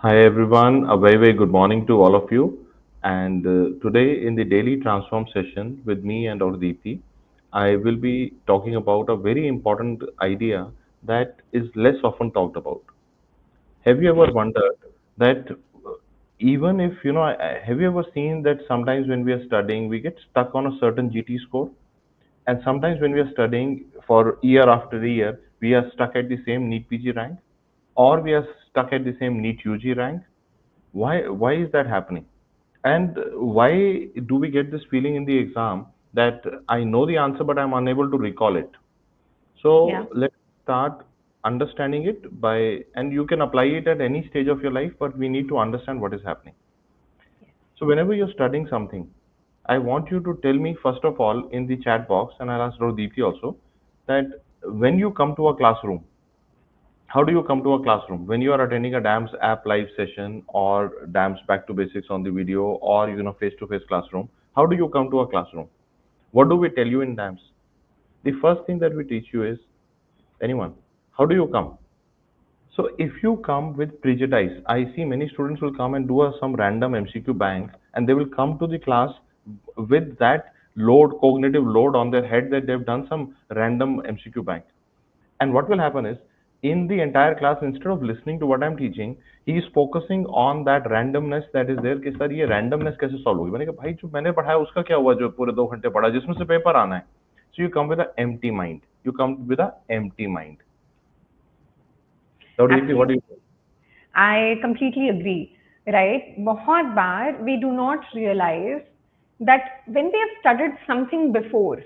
Hi everyone, a very good morning to all of you. And today in the daily transform session with me and our Deepti, I will be talking about a very important idea that is less often talked about. Have you ever wondered that even if have you ever seen that sometimes when we are studying, we get stuck on a certain GT score, and sometimes when we are studying for year after year, we are stuck at the same NEET PG rank, or we are stuck at the same NEET UG rank. Why is that happening? And why do we get this feeling in the exam that I know the answer but I'm unable to recall it? So Yeah. let's start understanding it by, and you can apply it at any stage of your life, but we need to understand what is happening. So whenever you're studying something, I want you to tell me first of all in the chat box, and I'll ask Deepti also, that when you come to a classroom, how do you come to a classroom when you are attending a DAMS app live session or DAMS back to basics on the video, or face to face classroom? How do you come to a classroom? What do we tell you in DAMS? The first thing that we teach you is, anyone, how do you come? So if you come with prejudice, I see many students will come and do some random MCQ bank, and they will come to the class with that load, cognitive load on their head, that they've done some random MCQ bank. And what will happen is, in the entire class, instead of listening to what I'm teaching, he is focusing on that randomness that is there, कि sir ये randomness कैसे solve होगी? मैंने कहा भाई जो मैंने पढ़ाया उसका क्या हुआ जो पूरे 2 घंटे पढ़ा जिसमें से पेपर आना है? So you come with an empty mind. You come with an empty mind. So Deepti, what do Absolutely. you think? I completely agree. Right? बहुत बार we do not realize that when we have studied something before,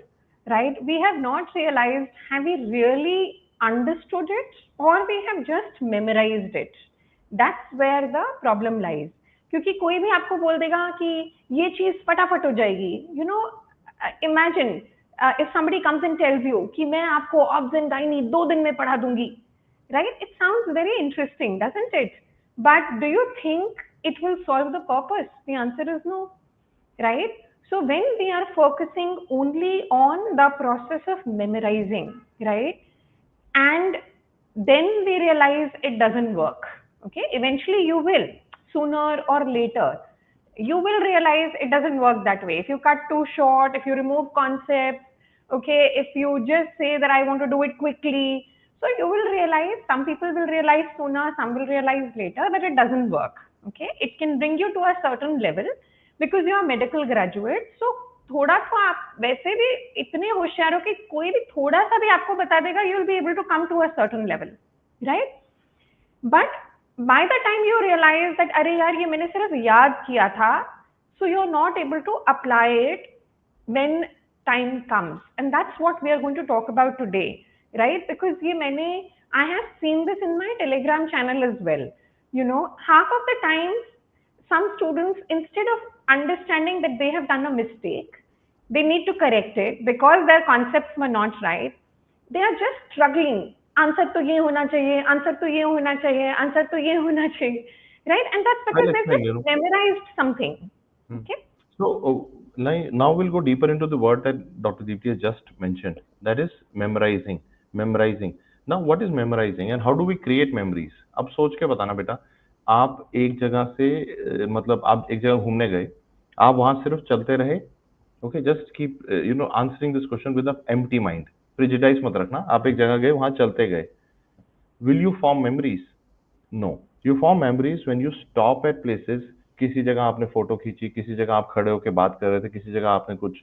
right? We have not realized have we really understood it or we have just memorized it. That's where the problem lies. क्योंकि कोई भी आपको बोल देगा कि ये चीज फटाफट हो जाएगी. Imagine if somebody comes and tells you कि मैं आपको obs and gynae 2 दिन में पढ़ा दूंगी, right? It sounds very interesting, doesn't it? But do you think it will solve the purpose? The answer is no, right? So when we are focusing only on the process of memorizing, right? And then we realize it doesn't work. Okay, eventually you will, sooner or later, you will realize it doesn't work that way. If you cut too short, if you remove concepts, okay, if you just say that I want to do it quickly, so you will realize, some people will realize sooner, some will realize later, that it doesn't work. Okay, it can bring you to a certain level because you are medical graduate. So थोड़ा सा आप वैसे भी इतने होशियार हो कि कोई भी थोड़ा सा भी आपको बता देगा, you will be able to come to a certain level, right? But by the time you realize that अरे यार ये मैंने सिर्फ याद किया था, so you're not able to apply it when time comes, and that's what we are going to talk about today, right? Because ये मैंने, I have seen this in my Telegram channel as well. Half of the time some students, instead of understanding that they have done a mistake, they need to correct it because their concepts were not right. They are just struggling. Answer to ye hona chahiye, answer to ye hona chahiye, answer to ye hona chahiye, right? And that's I'll because they've explain. just memorized something. Hmm. Okay. So now we'll go deeper into the word that Dr. Deepti has just mentioned. That is memorizing. Memorizing. Now, what is memorizing and how do we create memories? अब सोच के बताना बेटा. आप एक जगह से मतलब आप एक जगह घूमने गए, आप वहां सिर्फ चलते रहे. Okay, just keep answering this question with a empty mind. Prejudice मत रखना. आप एक जगह गए, वहां चलते गए. Will you form memories? No. You form memories when you stop at places. किसी जगह आपने फोटो खींची, किसी जगह आप खड़े होकर बात कर रहे थे, किसी जगह आपने कुछ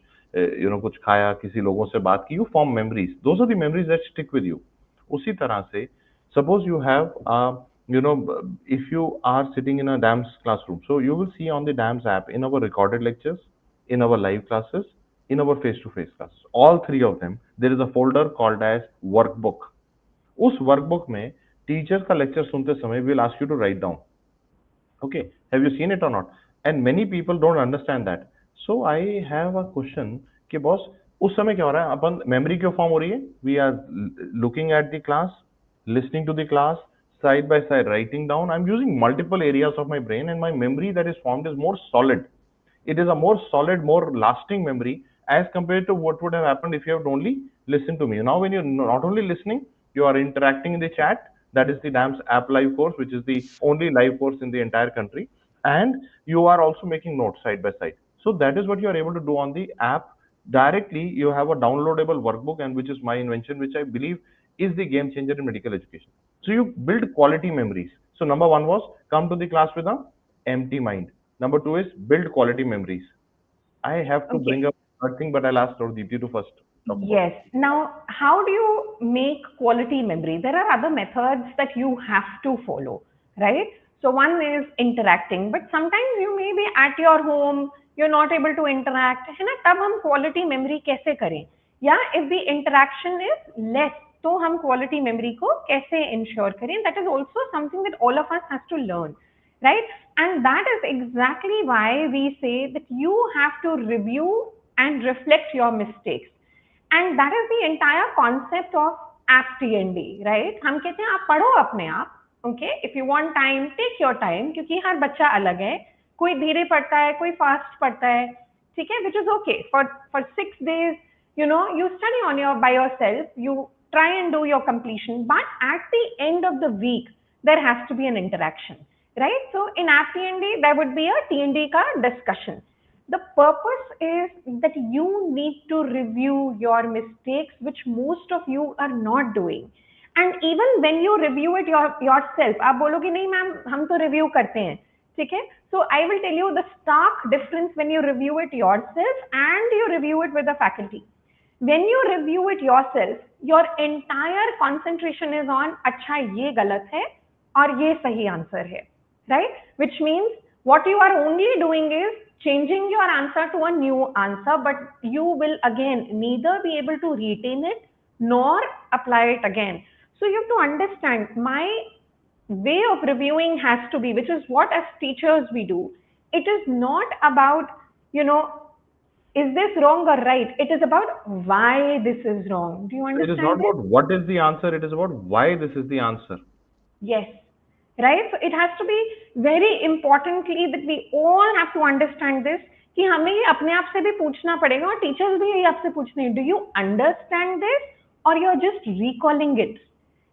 कुछ खाया, किसी लोगों से बात की. You form memories. Those are the memories that stick with you. उसी तरह से suppose you have if you are sitting in a DAMS classroom, so you will see on the DAMS app, in our recorded lectures, in our live classes, in our face-to-face classes, all three of them, there is a folder called as workbook. उस workbook में teacher का lecture सुनते समय will ask you to write down. Okay, have you seen it और not? And many people don't understand that. So I have a question कि boss, उस समय क्या हो रहा है? अपन मेमोरी क्यों फॉर्म हो रही है? We are looking at the class, listening to the class, side by side writing down. I'm using multiple areas of my brain, and my memory that is formed is more solid. It is a more solid, more lasting memory as compared to what would have happened if you had only listened to me. Now when you're not only listening, you are interacting in the chat, That is the DAMS app live course, which is the only live course in the entire country. And you are also making notes side by side. So that is what you are able to do on the app directly. You have a downloadable workbook, and which is my invention, which I believe is the game changer in medical education. So you build quality memories. So number one was come to the class with a empty mind. Number two is build quality memories. I have to Okay. bring up third thing, but I'll ask Dr. Deepti to first talk about it. Yes. Now, how do you make quality memory? There are other methods that you have to follow, right? So one is interacting, but sometimes you may be at your home, you're not able to interact. है ना? तब हम quality memory कैसे करें? या if the interaction is less, तो हम quality memory को कैसे ensure करें? That is also something that all of us has to learn, right? And that is exactly why we say that you have to review and reflect your mistakes. And that is the entire concept of app TND, right? हम कहते हैं आप पढ़ो अपने आप, okay? If you want time, take your time, क्योंकि हर बच्चा अलग है, कोई धीरे पढ़ता है, कोई फास्ट पढ़ता है, ठीक है? Which is okay. For 6 days, you study by yourself, you try and do your completion, but at the end of the week, there has to be an interaction, right? So in app TND, there would be a TND ka discussion. The purpose is that you need to review your mistakes, which most of you are not doing. And even when you review it yourself, आप बोलोगे नहीं ma'am हम तो review करते हैं, ठीक है? So I will tell you the stark difference when you review it yourself and you review it with the faculty. When you review it yourself, your entire concentration is on अच्छा ये गलत है और ये सही आंसर है, right? Which means what you are only doing is changing your answer to a new answer, but you will again neither be able to retain it nor apply it again. So you have to understand my way of reviewing has to be, which is what as teachers we do. It is not about, is this wrong or right? It is about why this is wrong. Do you It is not understand this? about what is the answer, it is about why this is the answer. Yes. Right? So it has to be very importantly that we all have to understand this कि हमें ये अपने आप से भी पूछना पड़ेगा और टीचर्स भी यही आपसे पूछने हैं, do you understand this or you're just recalling it,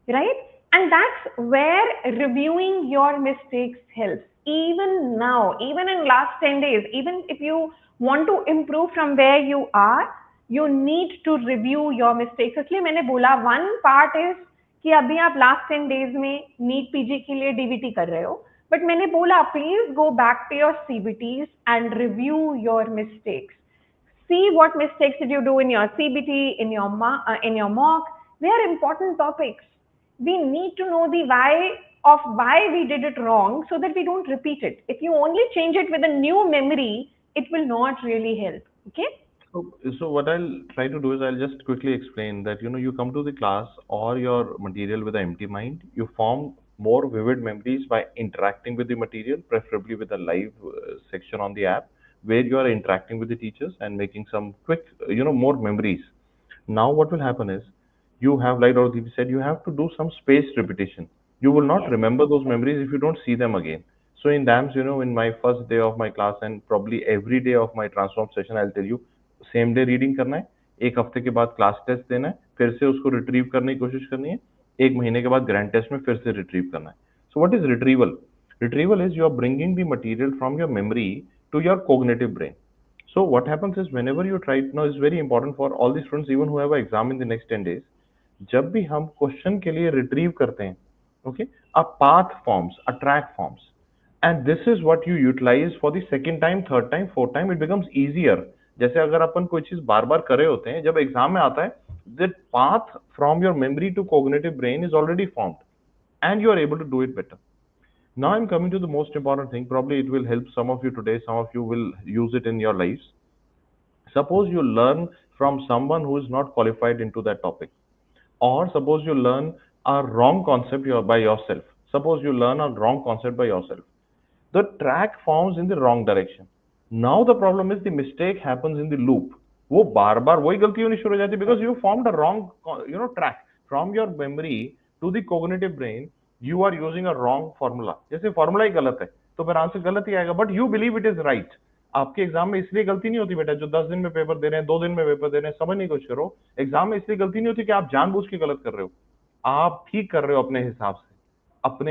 right? And that's where reviewing your mistakes helps. Even now, even in last 10 days, even if you want to improve from where you are, you need to review your mistakes. इसलिए मैंने बोला one part is कि अभी आप last 10 days में NEET PG के लिए DBT कर रहे हो, बट मैंने बोला please go back to your CBTs and review your mistakes. See what mistakes did you do in your CBT, in your mock. They are important topics. We need to know the why we did it wrong so that we don't repeat it. If you only change it with a new memory, it will not really help. Okay? So what I'll try to do is I'll just quickly explain that you come to the class or your material with an empty mind. You form more vivid memories by interacting with the material, preferably with a live section on the app where you are interacting with the teachers and making some quick, more memories. Now what will happen is you have, like Dr. Deepti said, you have to do some spaced repetition. You will not Yes. remember those memories if you don't see them again. So in DAMS, in my first day of my class and probably every day of my transform session, I'll tell you same day reading करना है, एक हफ्ते के बाद class test देना है, फिर से उसको रिट्रीव करने की कोशिश करनी है, एक महीने के बाद ग्रैंड टेस्ट में फिर से रिट्रीव करना है. So what is retrieval? Retrieval is you are bringing the material from your memory to your cognitive brain. So what happens is whenever you try, now it's very important for all the students even who have an exam in the next 10 days, जब भी हम question के लिए retrieve करते हैं, okay, a path forms, a track forms, and this is what you utilize for the second time, third time, fourth time. It becomes easier. जैसे अगर अपन कोई चीज बार बार कर रहे होते हैं, जब एग्जाम में आता है, the path from your memory to cognitive brain is already formed and you are able to do it better. Now I'm coming to the most important thing. Probably it will help some of you today, some of you will use it in your lives. Suppose you learn from someone who is not qualified into that topic, or suppose you learn a wrong concept by yourself. Suppose you learn a wrong concept by yourself. The track forms in the wrong direction. Now the problem is the mistake happens in the loop. वो बार बार वही गलती होनी शुरू हो जाती है because you formed a wrong track from your memory to the cognitive brain. You are using a wrong formula. जैसे formula ही गलत है तो फिर आंसर गलत ही आएगा, but you believe it is right. आपके एग्जाम में इसलिए गलती नहीं होती बेटा जो 10 दिन में पेपर दे रहे हैं, 2 दिन में पेपर दे रहे हैं, समझने की कोशिश करो. एग्जाम में इसलिए गलती नहीं होती कि आप जानबूझ के गलत कर रहे हो. आप ठीक कर रहे हो अपने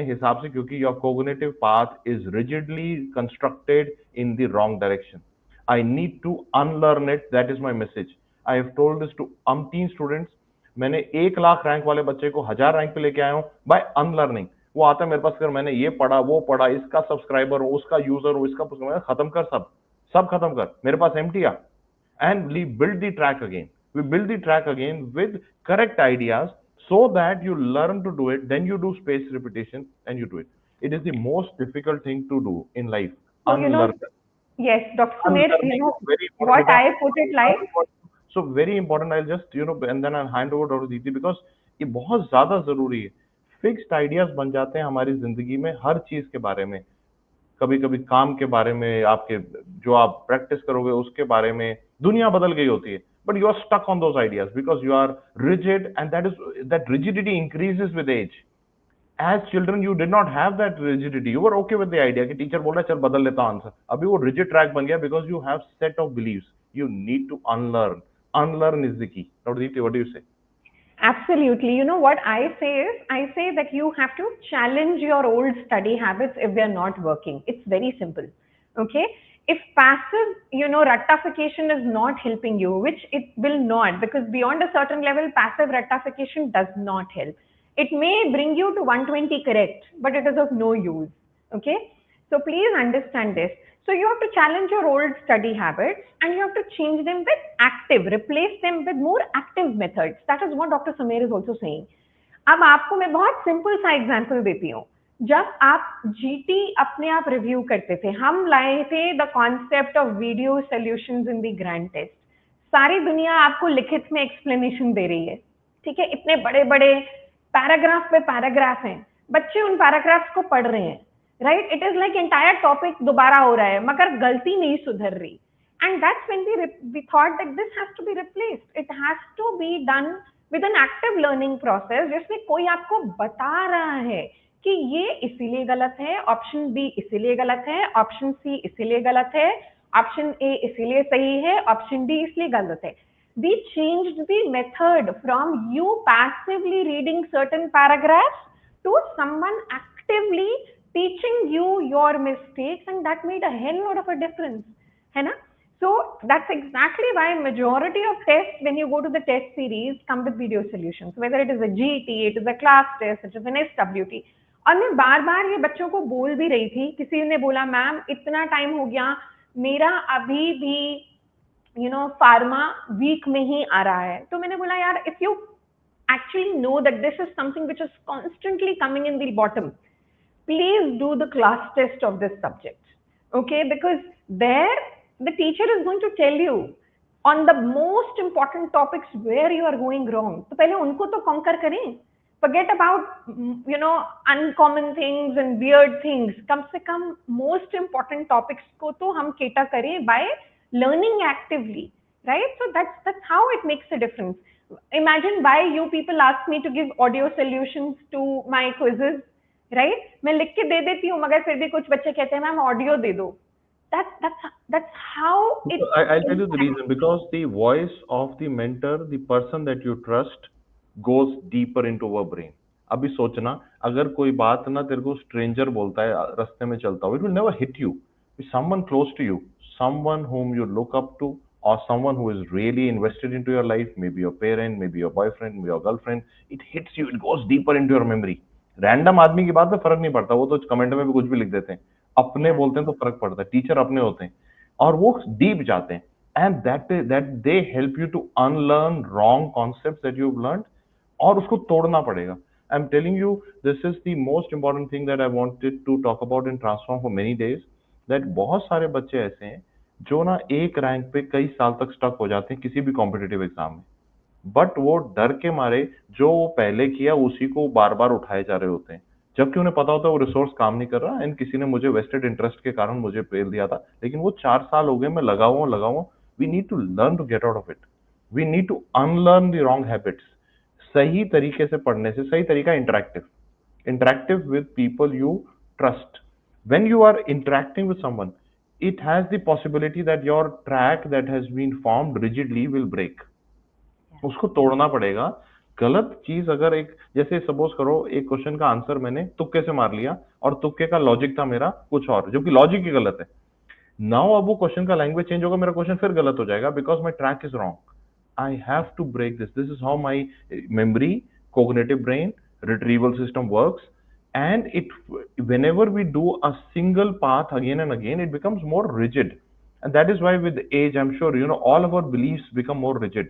हिसाब से, क्योंकि your cognitive path is rigidly constructed in the wrong direction. I need to unlearn it, that is my message. I have told this to umpteen students. मैंने 1 लाख रैंक वाले बच्चे को 1000 रैंक पे लेके आया हूँ बाय अनलर्निंग. वो आता है मेरे पास, कर मैंने ये पढ़ा वो पढ़ा, इसका सब्सक्राइबर हो, उसका यूजर हो, इसका खत्म कर, सब खत्म कर, मेरे पास एम्प्टी आ. And we build the track again. We build the track again with correct ideas so that you learn to do it. Then you do spaced repetition and you do it. It is the most difficult thing to do in life. So, Unlearn. yes, Dr. Samir, Unlearning is very important. what I put it like, So very important. I'll just and then I'll hand over to Deepti because ये बहुत ज्यादा जरूरी है. Fixed ideas बन जाते हैं हमारी जिंदगी में हर चीज के बारे में. कभी कभी काम के बारे में, आपके जो आप प्रैक्टिस करोगे उसके बारे में. दुनिया बदल गई होती है, but you are stuck on those ideas because you are rigid, and that rigidity increases with age. As children you did not have that rigidity. You were okay with the idea कि teacher बोल रहा है चल बदल लेता हूं answer. अभी वो rigid track बन गया because you have set of beliefs. You need to unlearn is the key. Dr. Deepti, what do you say? absolutely. You know what I say is, I say that you have to challenge your old study habits if they're not working. It's very simple. Okay? If passive, ratification is not helping you, which it will not, because beyond a certain level, passive ratification does not help. It may bring you to 120 correct, but it is of no use. Okay? So please understand this. So you have to challenge your old study habits and you have to change them with active, replace them with more active methods. That is what Dr. Samir is also saying. अब आपको मैं बहुत simple सा example देती हूँ. जब आप GT अपने आप रिव्यू करते थे, हम लाए थे the concept of video solutions in the grand test. सारी दुनिया आपको लिखित में एक्सप्लेनेशन दे रही है, ठीक है, इतने बड़े बड़े पैराग्राफ पे पैराग्राफ हैं, बच्चे उन पैराग्राफ्स को पढ़ रहे हैं, right. It is like entire topic दोबारा हो रहा है मगर गलती नहीं सुधर रही. And that's when we thought that this has to be replaced. It has to be done with an active learning process जिसमें कोई आपको बता रहा है कि ये इसीलिए गलत है, ऑप्शन बी इसीलिए गलत है, ऑप्शन सी इसीलिए गलत है, ऑप्शन ए इसीलिए सही है, ऑप्शन डी इसलिए गलत है. We changed the method from you passively reading certain paragraphs to someone actively teaching you your mistakes, and that made a hell lot of a difference, है ना. So that's exactly why majority of tests, when you go to the test series, come with video solutions. Whether it is a GT, it is a class test, it is an SWT. और मैं बार बार ये बच्चों को बोल भी रही थी. किसी ने बोला मैम इतना टाइम हो गया, मेरा अभी भी फार्मा वीक में ही आ रहा है. तो मैंने बोला यार, if you actually know that this is something which is constantly coming in the bottom, please do the class test of this subject. Okay, because there the teacher is going to tell you on the most important topics where you are going wrong. तो पहले उनको तो conquer करें. Forget about uncommon things and weird things. कम से कम most important topics को तो हम cater करें by learning actively, right? So that's how it makes a difference. Imagine why you people ask me to give audio solutions to my quizzes, right? मैं लिख के दे देती हूँ मगर फिर भी कुछ बच्चे कहते हैं मैम ऑडियो दे दो. That's how it. I'll tell you the reason. Because the voice of the mentor, the person that you trust, goes deeper into our brain. अभी सोचना, अगर कोई बात ना तेरे को स्ट्रेंजर बोलता है रास्ते में चलता हो, it will never hit you. Someone close to you, someone whom you look up to, or someone who is really invested into your life, maybe your parent, maybe your boyfriend, maybe your girlfriend, it hits you, it goes deeper into your memory. Random आदमी की बात में फर्क नहीं पड़ता, वो तो comment में भी कुछ भी लिख देते हैं. अपने बोलते हैं तो फर्क पड़ता है. टीचर अपने होते हैं और वो डीप जाते हैं. And that they help you to unlearn wrong concepts that you have learned, और उसको तोड़ना पड़ेगा. I am telling you, this is the most important thing that I wanted to talk about in transform for many days. That बहुत सारे बच्चे ऐसे हैं जो ना एक रैंक पे कई साल तक स्टक हो जाते हैं किसी भी कॉम्पिटिटिव एग्जाम में, बट वो डर के मारे जो वो पहले किया उसी को बार बार उठाए जा रहे होते हैं, जबकि उन्हें पता होता है वो रिसोर्स काम नहीं कर रहा, एंड किसी ने मुझे वेस्टेड इंटरेस्ट के कारण मुझे फेल दिया था, लेकिन वो 4 साल हो गए मैं लगा हुआ. We need to learn to get out of it. We need to unlearn the wrong habits. सही तरीके से पढ़ने से, सही तरीका interactive with people you trust. When you are interacting with someone, it has the possibility that your track that has been formed rigidly will break. उसको तोड़ना पड़ेगा. गलत चीज अगर एक, जैसे सपोज करो एक क्वेश्चन का आंसर मैंने तुक्के से मार लिया और तुक्के का लॉजिक था मेरा कुछ और, जो कि लॉजिक ही गलत है। नाउ अब वो क्वेश्चन का लैंग्वेज चेंज होगा, मेरा क्वेश्चन फिर गलत हो जाएगा because my track is wrong. I have to break this. This is how my memory, cognitive brain, retrieval system works. And whenever we do a single path again and again, it becomes more rigid. And that is why with age, I'm sure, all of our beliefs become more rigid.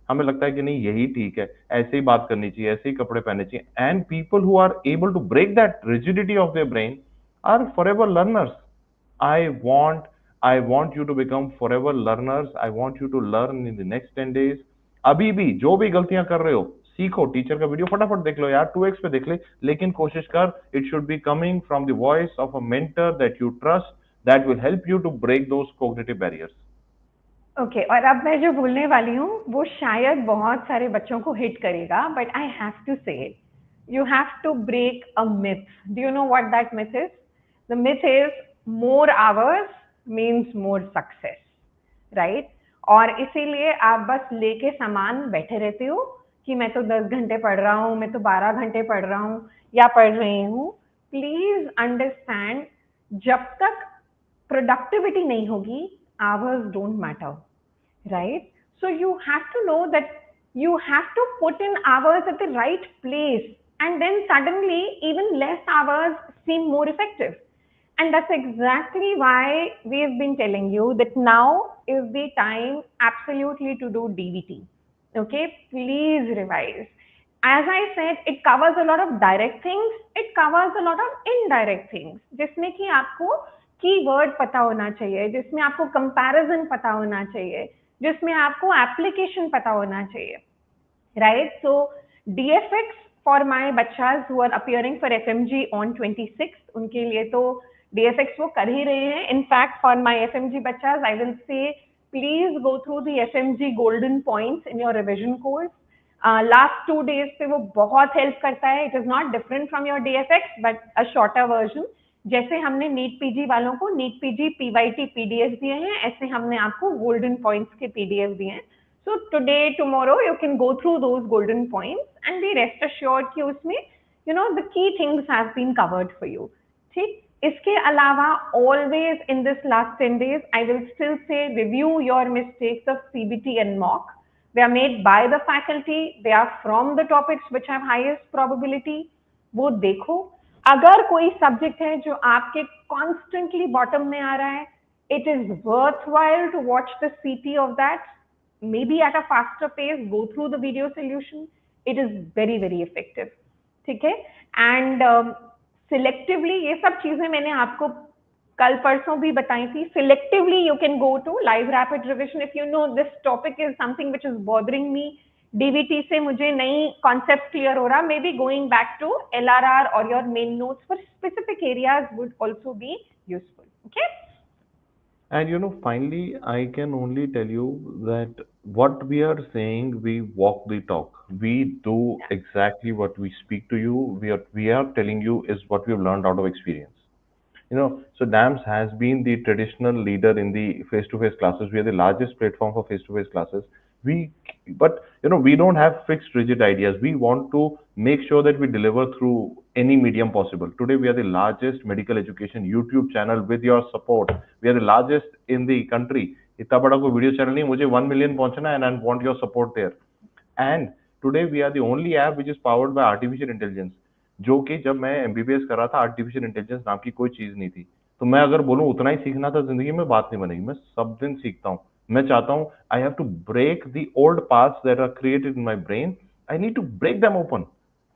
हमें लगता है कि नहीं यही ठीक है, ऐसे ही बात करनी चाहिए, ऐसे ही कपड़े पहनने चाहिए। And people who are able to break that rigidity of their brain are forever learners. I want I want you to become forever learners. I want you to learn in the next 10 days. अभी भी जो भी गलतियां कर रहे हो सीखो, teacher का वीडियो फटाफट देख लो यार, 2x पे देख ले, लेकिन कोशिश कर, it should be coming from the voice of a mentor that you trust, that will help you to break those cognitive barriers. Okay, और अब मैं जो बोलने वाली हूँ वो शायद बहुत सारे बच्चों को हिट करेगा, but I have to say it. You have to break a myth. Do you know what that myth is? The myth is more hours means more success, right? और इसीलिए आप बस लेके सामान बैठे रहते हो कि मैं तो 10 घंटे पढ़ रहा हूँ, मैं तो 12 घंटे पढ़ रहा हूँ या पढ़ रही हूँ। प्लीज अंडरस्टैंड, जब तक प्रोडक्टिविटी नहीं होगी, hours don't matter, right? So you have to know that you have to put in hours at the right place, and then suddenly even less hours seem more effective. And that's exactly why we've been telling you that now is the time absolutely to do DVT. Okay, please revise. As I said, it covers a lot of direct things, it covers a lot of indirect things, जिसमें कि आपको keyword पता होना चाहिए, जिसमें आपको comparison पता होना चाहिए, जिसमें आपको एप्लीकेशन पता होना चाहिए, right? So DFX for my बच्चास who are appearing for FMG on 26th, उनके लिए तो DFX वो कर ही रहे हैं. In fact, for my FMG बच्चास, I will say please go through the FMG golden points in your revision course. Last 2 days पे वो बहुत हेल्प करता है. It is not different from your DFX but a shorter version. जैसे हमने NEET PG वालों को NEET PG पीवाईटी PDF दिए हैं, ऐसे हमने आपको गोल्डन पॉइंट्स के पीडीएफ दिए हैं. So today, tomorrow, you can go through those golden points and be rest assured कि उसमें, the key things have been covered for you. ठीक? इसके अलावा, always in this last 10 days, I will still say review your mistakes of CBT and mock. They are made by the faculty. They are from the topics which have highest probability. वो देखो. अगर कोई subject है जो आपके constantly bottom में आ रहा है, it is worthwhile to watch the CT of that. Maybe at a faster pace, go through the video solution. It is very, very effective. ठीक है? And selectively, ये सब चीजें मैंने आपको कल परसों भी बताई थी. Selectively, you can go to live rapid revision if you know this topic is something which is bothering me. DVT से मुझे नई concept clear हो रहा. Maybe going back to LRR or your main notes for specific areas would also be useful. Okay? And finally, I can only tell you that what we are saying, we walk the talk. We do exactly what we speak to you. We are telling you is what we've learned out of experience. So DAMS has been the traditional leader in the face-to-face classes. We are the largest platform for face-to-face classes. But we don't have fixed, rigid ideas. We want to make sure that we deliver through any medium possible. Today, we are the largest medical education YouTube channel with your support. We are the largest in the country. इतना बड़ा कोई video channel नहीं, मुझे 1 million पहुंचना है, and I want your support there. And today we are the only app which is powered by artificial intelligence. जो कि जब मैं MBBS कर रहा था, आर्टिफिशियल इंटेलिजेंस नाम की कोई चीज नहीं थी. तो मैं अगर बोलूं उतना ही सीखना था जिंदगी में, बात नहीं बनेगी. मैं सब दिन सीखता हूँ. मैं चाहता हूँ I have to break the old paths that are created in my brain. I need to break them open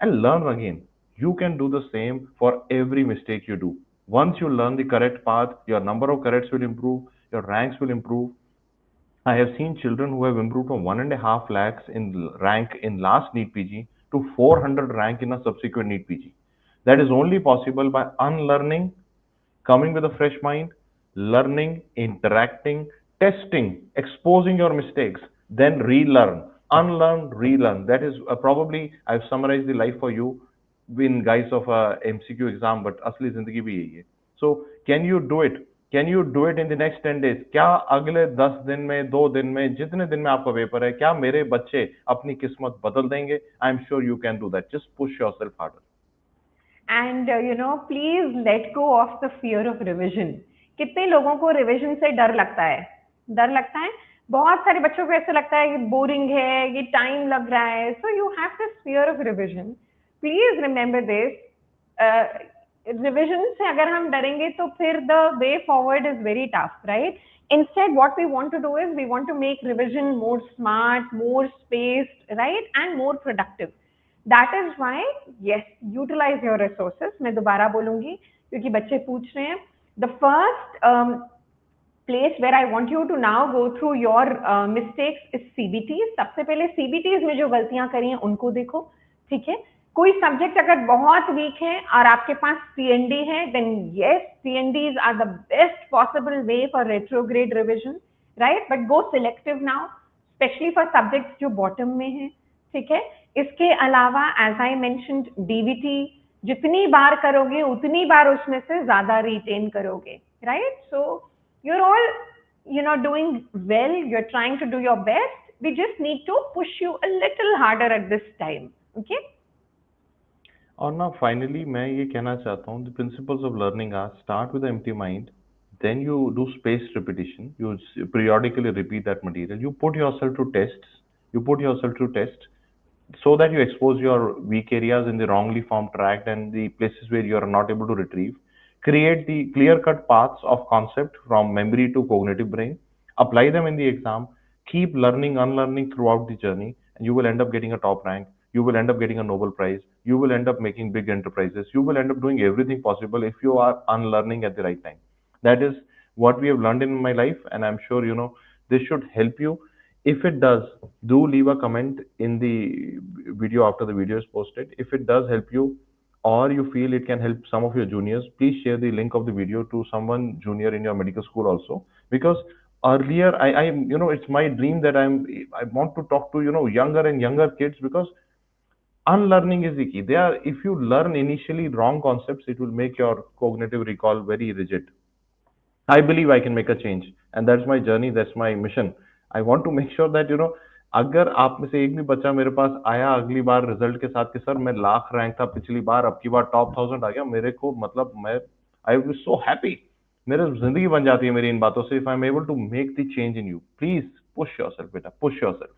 and learn again. You can do the same for every mistake you do. Once you learn the correct path, your number of corrects will improve, your ranks will improve. I have seen children who have improved from 1.5 lakhs in rank in last NEET PG to 400 rank in a subsequent NEET PG. That is only possible by unlearning, coming with a fresh mind, learning, interacting, testing, exposing your mistakes, then relearn, unlearn, relearn. That is probably I've summarized the life for you in guise of a MCQ exam, but asli zindagi bhi yahi hai. So can you do it? Can you do it in the next 10 days? क्या अगले 10 दिन में, 2 दिन में, जितने दिन में आपका पेपर है, क्या मेरे बच्चे अपनी किस्मत बदल देंगे? I am sure you can do that, just push your self harder. And please let go of the fear of revision. कितने लोगों को रिविजन से डर लगता है? डर लगता है। बहुत सारे बच्चों को ऐसा लगता है कि बोरिंग है, ये टाइम लग रहा है, so you have this fear of revision. Please remember this. Revision से अगर हम डरेंगे तो फिर the way forward is very tough, right? Instead, what we want to do is we want to make revision more smart, more spaced, right, and more productive. That is why, yes, utilize your resources. मैं दोबारा बोलूंगी क्योंकि बच्चे पूछ रहे हैं. The first place where I want you to now go through your mistakes is CBTs. सबसे पहले CBTs में जो गलतियां करी हैं उनको देखो, ठीक है? कोई सब्जेक्ट अगर बहुत वीक है और आपके पास CND है, then yes, CNDs are the best possible way for retrograde revision, right? But go selective now, especially for subjects जो bottom में है, ठीक है? इसके अलावा as I mentioned DVT जितनी बार करोगे उतनी बार उसमें से ज्यादा retain करोगे, right? So you're all doing well, you're trying to do your best. We just need to push you a little harder at this time, okay? और ना फाइनली मैं ये कहना चाहता हूँ, the principles of learning are start with empty mind, then you do spaced repetition, you periodically repeat that material, you put yourself to tests, you put yourself to test so that you expose your weak areas in the wrongly formed tract and the places where you are not able to retrieve. Create the clear cut paths of concept from memory to cognitive brain, apply them in the exam, keep learning unlearning throughout the journey, and you will end up getting a top rank, you will end up getting a Nobel Prize, you will end up making big enterprises, you will end up doing everything possible if you are unlearning at the right time. That is what we have learned in my life, and I'm sure this should help you. If it does, do leave a comment in the video after the video is posted. If it does help you, or you feel it can help some of your juniors, please share the link of the video to someone junior in your medical school also. Because earlier, it's my dream that I want to talk to younger and younger kids, because unlearning is the key. If you learn initially wrong concepts, it will make your cognitive recall very rigid. I believe I can make a change, and that's my journey, that's my mission. I want to make sure that अगर आप में से एक भी बच्चा मेरे पास आया अगली बार रिजल्ट के साथ कि सर मैं लाख रैंक था पिछली बार, अब की बार टॉप 1000 आ गया, मेरे को मतलब मैं I will be so happy, मेरी जिंदगी बन जाती है मेरी इन बातों से। If I am able to make the change in you, please push yourself बेटा, push yourself.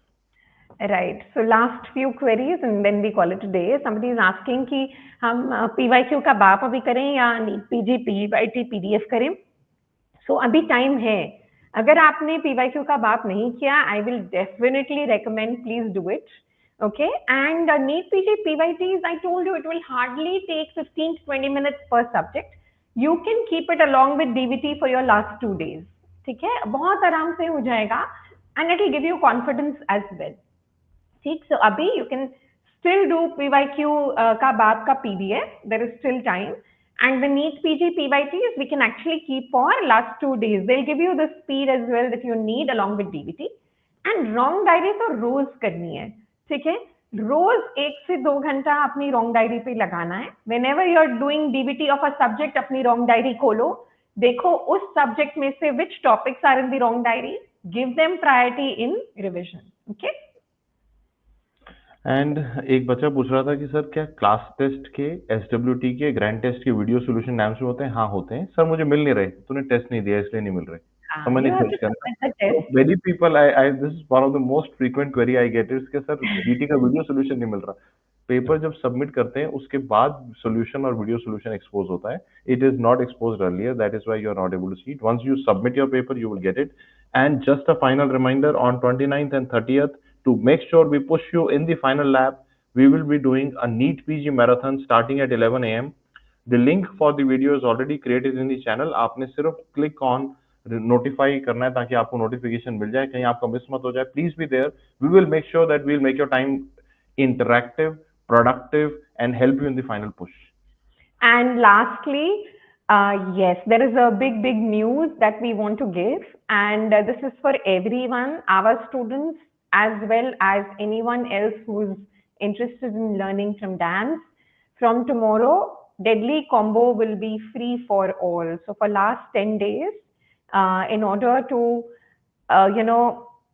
Right. So last few queries and then we call it a day. Somebody is asking कि हम PYQ का बाप अभी करें या NEET PG PYT PDF करें? So अभी टाइम है। अगर आपने PYQ का बाप नहीं किया, I will definitely recommend please do it. Okay. And NEET PG PYTs, I told you it will hardly take 15 to 20 minutes per subject. You can keep it along with DVT for your last 2 days. ठीक है? बहुत आराम से हो जाएगा and it will give you confidence as well. ठीक, so अभी you can still do PYQ का बाद का PDF, there is still time, and the NEET PG PYTs we can actually keep for last 2 days. They'll give you the speed as well that you need along with DVT. And wrong diary तो रोज करनी है, ठीक है? रोज 1 से 2 घंटा अपनी wrong diary पे लगाना है. Whenever you're doing DVT of a subject, अपनी wrong diary खोलो, देखो उस subject में से which topics are in the wrong diary, give them priority in revision. Okay? And एक बच्चा पूछ रहा था कि सर क्या क्लास टेस्ट के SWT के ग्रैंड टेस्ट के वीडियो सॉल्यूशन नाम्स में होते हैं? हाँ होते हैं सर, मुझे मिल नहीं रहे, तूने टेस्ट नहीं दिया इसलिए नहीं मिल रहे, समझ नहीं You have सर्च to करना। submit the तो test. Many people I this is one of the most frequent query I get is कि सर जीटी का वीडियो सॉल्यूशन नहीं मिल रहा। पेपर जब सबमिट करते हैं उसके बाद सॉल्यूशन और वीडियो सॉल्यूशन एक्सपोज होता है, it is not exposed earlier, that is why you are not able to see it. Once you submit your paper you will get it. And just a final reminder, on 29th and 30th, to make sure we push you in the final lab, we will be doing a NEET PG marathon starting at 11 a.m. The link for the video is already created in the channel. आपने सिर्फ click on notify करना है ताकि आपको notification मिल जाए, कहीं आपका miss मत हो जाए। Please be there. We will make sure that we will make your time interactive, productive, and help you in the final push. And lastly, yes, there is a big news that we want to give, and this is for everyone, our students as well as anyone else who's interested in learning from dance. From tomorrow, deadly combo will be free for all. So for last 10 days, in order to,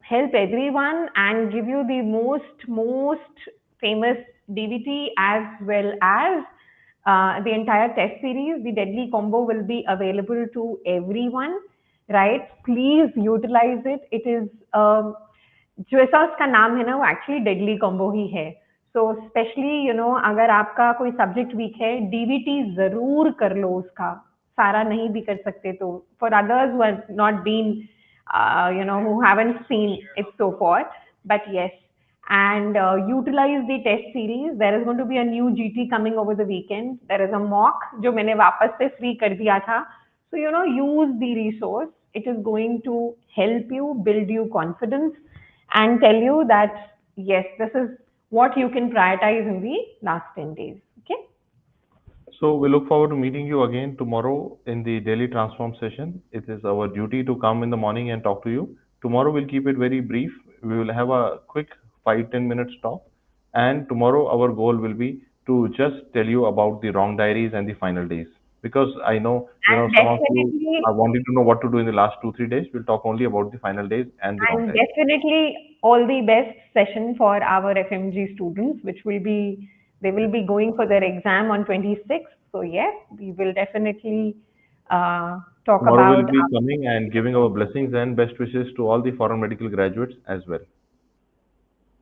help everyone and give you the most famous DVT as well as the entire test series, the deadly combo will be available to everyone, right? Please utilize it. It is जो ऐसा उसका नाम है ना वो actually deadly combo ही है. So specially अगर आपका कोई सब्जेक्ट वीक है डीवीटी जरूर कर लो उसका. सारा नहीं भी कर सकते तो for others who have not been who haven't seen it so far, but yes, and utilize the test series. There is going to be a new GT coming over the weekend. There is a mock जो मैंने वापस से free कर दिया था. So use the resource. It is going to help you build you confidence and tell you that yes, this is what you can prioritize in the last 10 days. Okay. So we look forward to meeting you again tomorrow in the daily transform session. It is our duty to come in the morning and talk to you. Tomorrow we'll keep it very brief. We will have a quick 5-10 minutes talk. And tomorrow our goal will be to just tell you about the wrong diaries and the final days. Because I know, And some of you definitely, are wanting to know what to do in the last 2-3 days. We'll talk only about the final days and the wrong and diaries. definitely all the best session for our FMG students, which will be, they will be going for their exam on 26th. So yes, we will definitely talk Tomorrow about, we'll be coming and giving our blessings and best wishes to all the foreign medical graduates as well.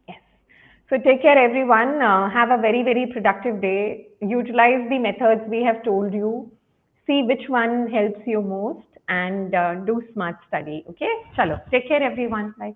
yes. So take care everyone. Have a very, very productive day. Utilize the methods we have told you. See which one helps you most and do smart study. Okay. Chalo. Take care everyone. Bye.